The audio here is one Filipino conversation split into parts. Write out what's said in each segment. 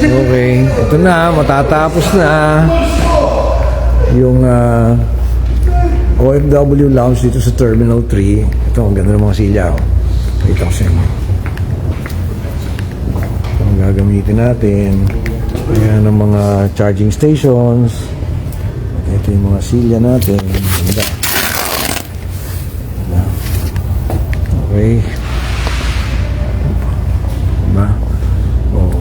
Okay, ito na, matatapos na yung OFW Lounge dito sa Terminal 3. Ito, ang ganda ng mga silya. Kita ko sa inyo. Ito ang gagamitin natin. Ayan ang mga charging stations. Ito yung mga silya natin. Ganda. Okay. Diba? Oh.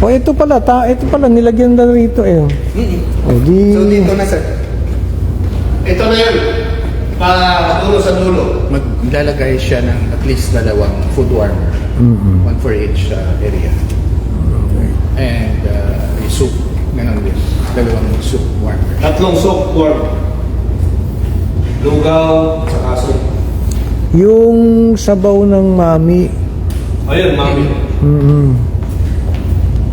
Oh, ito pala, nilagyan na rito eh. Oh, So dito na, sir. Ito na yun. Dulo sa dulo. Maglalagay siya ng at least dalawang food warmer. One for each area. Okay. And soup. Ganon din. Dalawang soup warmer. Tatlong soup warm. Lugaw, saka soup. Yung sabaw ng mami. Ayun, mami.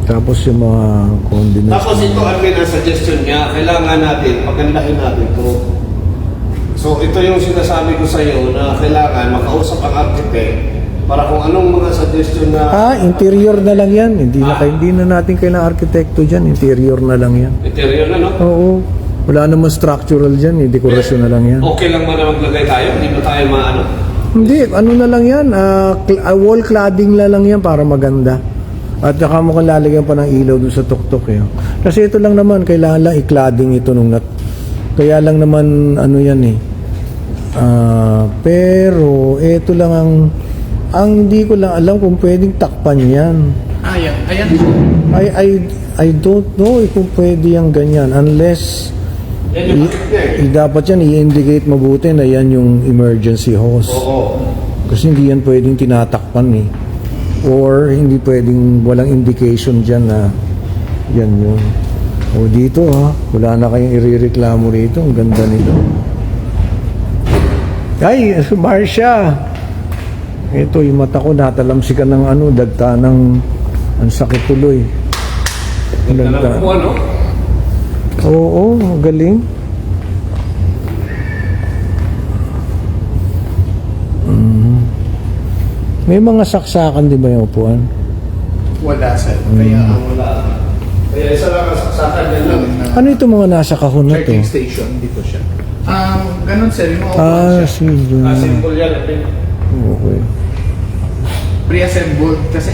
Tapos yung mga condiments. Tapos ito ang suggestion niya, kailangan natin, pagandahin natin ito. So ito yung sinasabi ko sa iyo na kailangan makausap ang architect para kung anong mga suggestion na... Interior na lang yan. Hindi na natin kailangan arkitekto dyan. Interior na lang yan. Interior na, no? Oo. Wala naman structural dyan. Dekorasyon na lang yan. Okay lang ba na maglagay tayo? Hindi ba tayo maano? Hindi. Ano na lang yan. Wall cladding na lang yan para maganda. At saka mo kung lalagyan pa ng ilaw dun sa tuktok eh. Kasi ito lang naman, kailangan lang i-cladding ito nung kaya lang naman ano yan eh. Pero ito lang ang hindi ko lang alam kung pwedeng takpan yan. Ayan. I don't know kung pwede yung ganyan unless dapat yan i-indicate mabuti na yan yung emergency hose. Oo. Kasi hindi yan pwedeng tinatakpan eh. Or hindi pwedeng walang indication dyan na yan yun. O dito wala na kayong irereklamo rito. Ang ganda nito. Ay, Marcia! Ito, yung mata ko natalamsikan ng dagta ng ang sakit tuloy. Dagta. Ano? Oo, galing. May mga saksakan di ba yung upuan? Wala, sir. Kaya Wala. Kaya isa lang ang saksakan yan lang. Ano ito mga nasa kahon na to? charging station dito siya. Ganon, sir. Yung siya. Sige. Simple yan. I think. Okay. Pre-assembled kasi.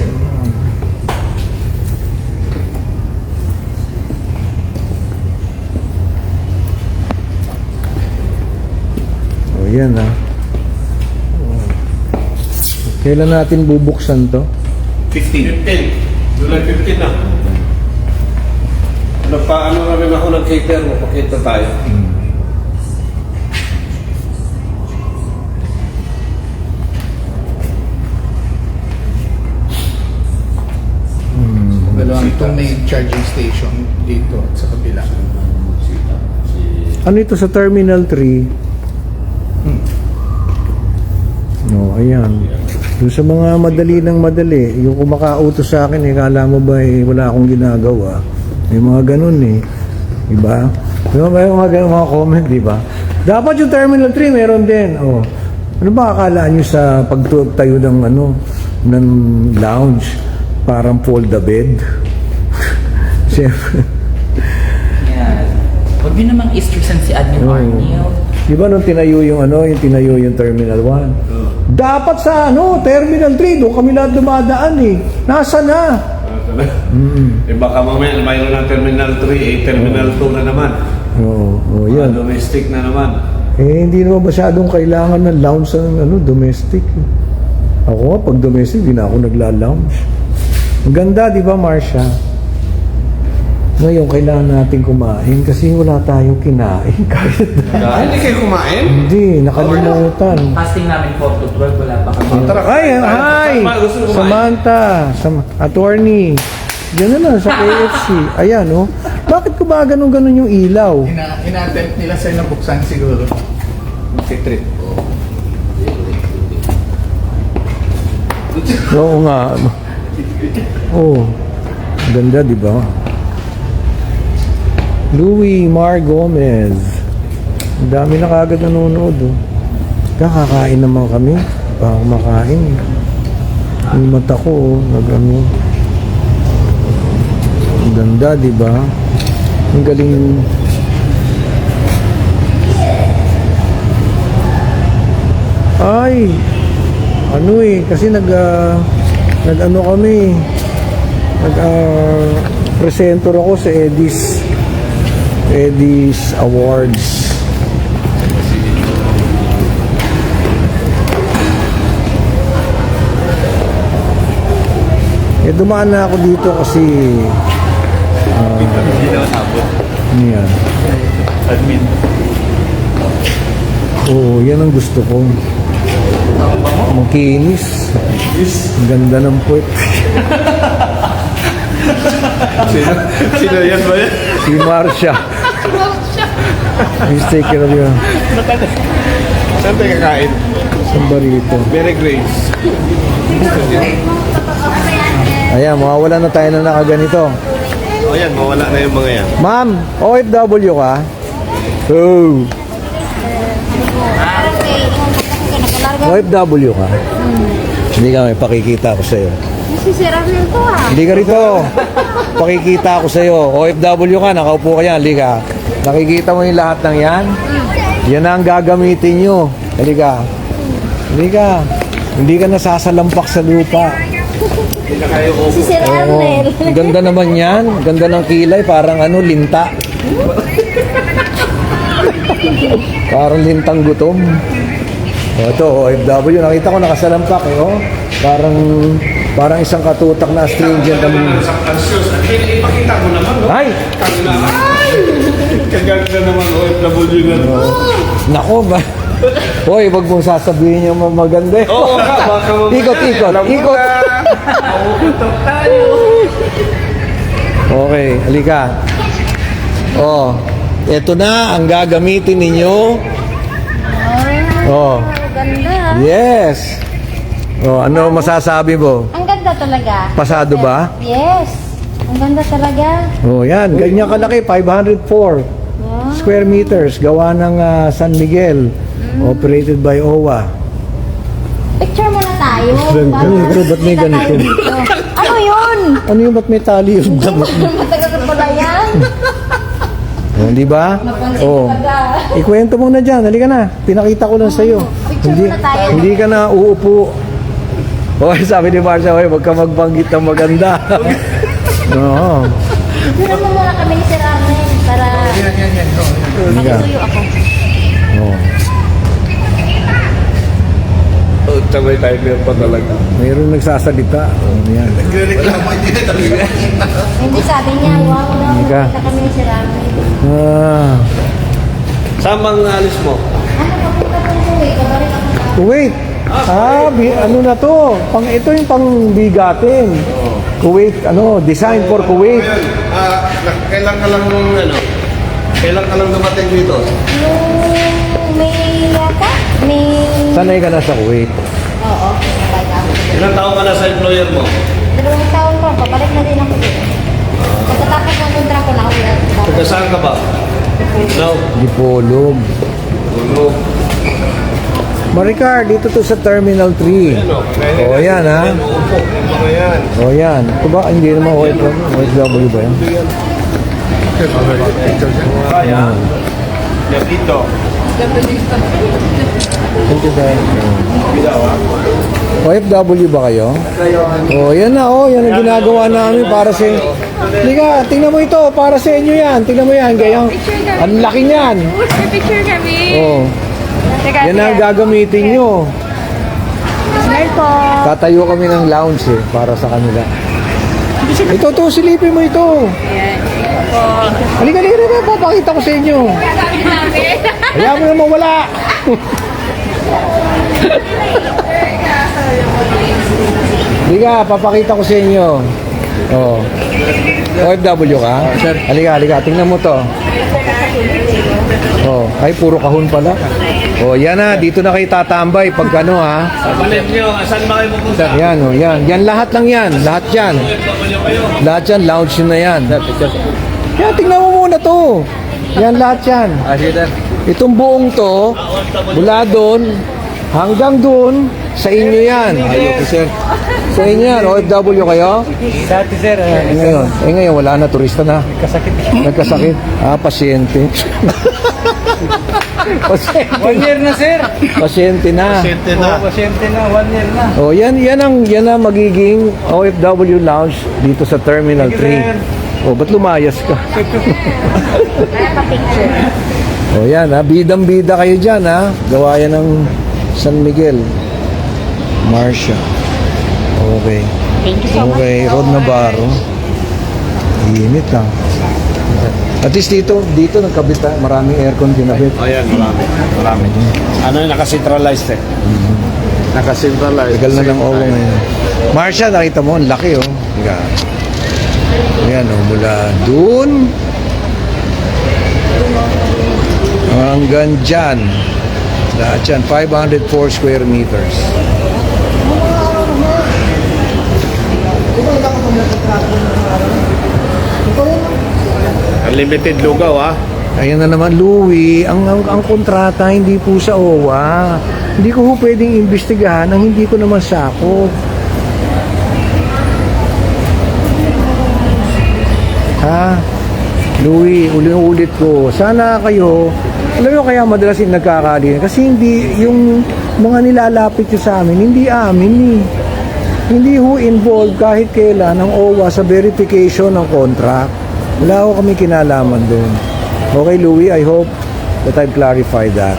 O yan Kailan natin bubuksan to? 15. July 15 na. Ano na rin ako nag-cater mo, pakita tayo. Dalawang itong may charging station dito at sa kabila. Ano ito sa Terminal 3? No, ayan. Doon sa mga madali, yung kumakautos sa akin, kala mo ba wala akong ginagawa? May mga ganun diba? May mga comment, diba? Dapat yung Terminal 3 meron din. Ano ba akala nyo sa pagtayo ng ng lounge? Parang fold the bed. Siyempre. Yan. Huwag din namang istresan si Admin Arnil. Di ba nung tinayo yung Terminal 1? Dapat sa Terminal 3, doon kami lahat dumadaan Nasa na? Baka mamaya mayroon ng Terminal 3, Terminal 2 na naman. Oo, yan. Domestic na naman. Hindi naman masyadong kailangan ng lounge sa domestic. Ako nga, pag domestic, di na ako nagla-lounge. Ang ganda, di ba, Marcia? Ngayon, kailangan natin kumain kasi wala tayong kinain. Hindi kayo kumain? Hindi, nakalimutan. Fasting namin 4 to 12, wala pa kami. Hi! Samantha, attorney. Yan na sa KFC. Ayan, Bakit ko ba ganun yung ilaw? Ina-attempt nila sa'yo na buksan siguro. Mag-trip. Oo nga. Ganda, di ba? Louie Mar Gomez. Ang dami na kagad nanonood. Kakakain naman kami. Pa kumakain. Yung mata ko, nag-ano. Ang ganda, di ba? Ang galing. Ay, ano eh, kasi nag-ano kami, presentor ako sa Eddie's Awards. Dumaan na ako dito kasi Hindi naman abot. ano yan? Admin. Oo, yan ang gusto ko. Makinis. Ang ganda ng puwet. Sino yan ba yan? Si Marcia. Please take care of you. Saan tayo kakain? Saan ba rito? Mary Grace. Ayan, mawawala na tayo na nakaganito. O yan, mawala na yung mga yan. Ma'am, OFW ka? Oh. OFW ka? Hindi ka, may pakikita ko sa'yo. Nasisira rin to ah. Hindi ka rito. Pakikita ko sa'yo. OFW ka, nakaupo ka yan. Halika. Nakikita mo yung lahat ng yan? Yan na ang gagamitin nyo. Halika. Halika. Hindi ka nasasalampak sa lupa. Nasisira Oo. rin. Ang ganda naman yan. Ganda ng kilay. Parang ano, linta. Parang lintang gutom. O, ito, OFW. Nakita ko nakasalampak eh. Oh. Parang isang katutak na astringent. Ipakita mo naman, no? Ay! Kaganda naman, OFW na. Nako ba? Hoy, wag mong sasabihin yung maganda eh. Oo nga, baka mamaya. Ikot. Mauutok tayo. Okay, halika. Oh, eto na ang gagamitin ninyo. Oh, Ganda. yes. Oh, ano masasabi mo? Ang ganda talaga. Pasado ba? Yes. Ang ganda talaga. Oh, yan. Ganyan kalaki, 504 square meters. Gawa ng San Miguel. Operated by OWA. Picture muna tayo. Ganda. Para Ito, ba't may kita ganito? tayo dito. Ano yun? Ano yung ba't may tali yung damit? Matagal ka pala yan. Oh, di ba? Napansin Oh. talaga. Ikwento mo na dyan. Halika na. Pinakita ko lang sa'yo. Picture muna tayo. Hindi ka na uupo. Oh, sabi ni Marcia, huwag ka magbanggit ng maganda. Oo. Sira mo muna kami ni Sir Arnel para Halika. makisuyo ako. Oh. Oh, tabay tayo meron pa talaga. Mayroong nagsasalita. Oh, yan. Hindi sabi niya, wow daw. Halika. Nakita kami ni Sir Arnel. Ah. Saan bang alis mo? Ano, papunta po ko eh. Kabalik ako sa Kuwait. Ano na to? Ito yung pangbigatin. Kuwait, design for Kuwait. Kailan ka lang, kailan ka lang dumating dito? yung may yata? May... Sanay ka na sa Kuwait. Oo. Babalik ako. Ilang taon ka na sa employer mo? 2 taon pa. Pabalik na din ako dito. Pagkatapos ng kontra ko na ako. Taga saan ka ba? No. Dipolog. Ulo. Maricar, dito to sa Terminal 3. Oh, yan ha. Upo, yung mga yan. Oh, yan. Ito ba? Hindi naman OFW ba yan? Kaya. Yan dito. Thank you, sir. OFW ba kayo? Oh, yan na. Oh, yan ang ginagawa namin para sa... Liga, tingnan mo ito. Para sa inyo yan. Tingnan mo yan. Gayang, ang laki niyan. Picture kami. Oh, Teka, yan ang gagamitin nyo. Smile po. Tatayo kami ng lounge eh, para sa kanila. Ito, silipin mo ito. Ayan. Po. Halika, papakita ko sa inyo. Sabi namin. Hayaan mo na mawala. Halika, papakita ko sa inyo. Oh. OFW ka? Halika, tingnan mo to. Oh, ay puro kahon pala. Oh, yan na, dito na kayo tatambay pag ano ha. Palit nyo, saan ba kayo pupunta? Yan, oh, yan. Yan lahat lang yan. Lahat yan. Lahat yan, lounge na yan. Yan, tingnan mo muna to. Yan lahat yan. Itong buong to, mula doon, hanggang doon, Sa inyo yan. Ayoko, sir. Sa inyo yan. OFW kayo? Dati sir, Ngayon wala na. Turista na. kasakit. Nagkasakit. Pasyente. Pasyente. 1 year na sir. Pasyente na. Pasyente na, 1 year na. Oh, yan ang magiging OFW lounge dito sa Terminal 3. Oh, ba't lumayas ka? Kaya pa-picture. Oh, yan ha. Bidang-bida kayo dyan ha. Gawa yan ng San Miguel. Marcia. Okay. Thank you so much. Okay, Rod Navarro. Init ha. At least dito nagkabit ha. Maraming aircon kinabit. Ayan, marami. Ano yung nakacentralized eh? Nakacentralized. Tagal na ng owo ngayon. Marcia, nakita mo, ang laki oh. Ayan oh, mula dun hanggang dyan. Lahat yan, 504 square meters. Unlimited lugaw ah. Ayan na naman, Louie, ang kontrata hindi po sa OWA. Hindi ko po pwedeng imbestigahan ang hindi ko naman sakop. Ha? Louie, ulit ko. Sana kayo, alam mo kaya madalas yung nagkakali. Kasi hindi, yung mga nilalapit nyo sa amin, hindi amin eh. Hindi ho involved kahit kailan ang OWA sa verification ng contract. Wala ko kami kinalaman doon. Okay, Louie, I hope that I've clarified that.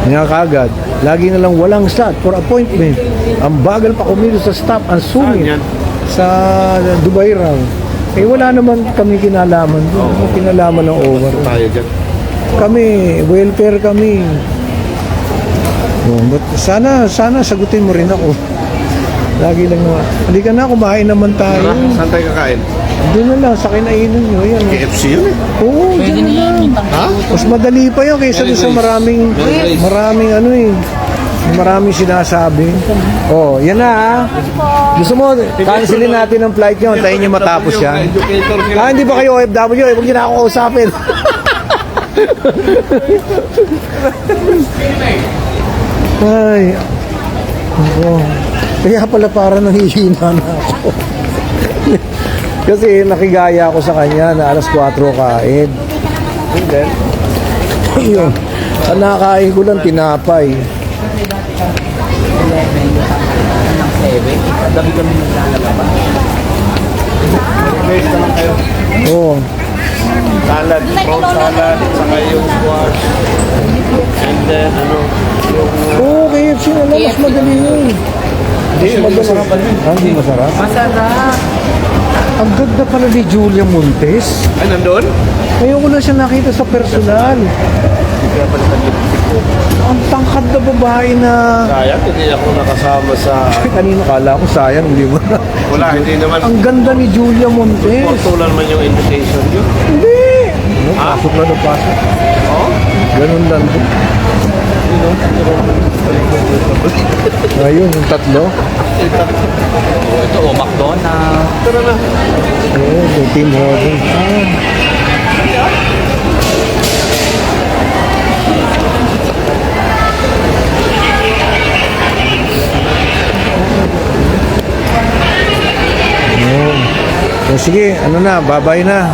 Nga kagad, lagi na lang walang slot for appointment. Ang bagal pa kumilo sa staff, ang sungit. Saan yan? Sa Dubai raw. Eh wala naman kami kinalaman doon. Ano kinalaman ng OWA? Tayo dyan. Kami, welfare kami. Oh, but sana sagutin mo rin ako. Lagi lang naman. Halika na, kumain naman tayo. Saan tayo kakain? Doon na lang, sa kinainan nyo. Yan. KFC yun eh. Oo, Pwede dyan na na yan, lang. yung tangkay. Mas madali pa yun kaysa doon sa maraming ano eh. Maraming sinasabi. Oh, yan na ha. Gusto mo, cancelin natin ang flight nyo. Antayin nyo matapos yan. Hindi ba kayo OFW? Huwag nyo na ako kausapin. Ay. Ako. Kaya pala para nanghihina na ako. Kasi nakigaya ako sa kanya na alas 4 kain. And then, yun. Ang nakakain ko lang tinapay. Ng 7. Dami kami naglalaba. Oo. Salad, prawn salad, saka yung squash. And then ano, yung... Oo, KFC na lang. Mas madali yun. Mas madali. Hindi masarap? Masarap. Ang ganda pala ni Julia Montes. Ay, nandun? Ngayon ko lang siya nakita sa personal. Ang tangkad na babae na... Sayang, hindi ako nakasama sa... Kanina kala ko sayang, hindi mo na. Wala, hindi naman. Ang ganda ni Julia Montes. Portulan man yung invitation yun. Hindi! Pasok lang na pasok. Oo? Ganun lang. Ayun, yung tatlo. Ito, McDonald's. Tara na. Oo, yung Tim Hortons. Oh, sige, ano na, bye-bye na.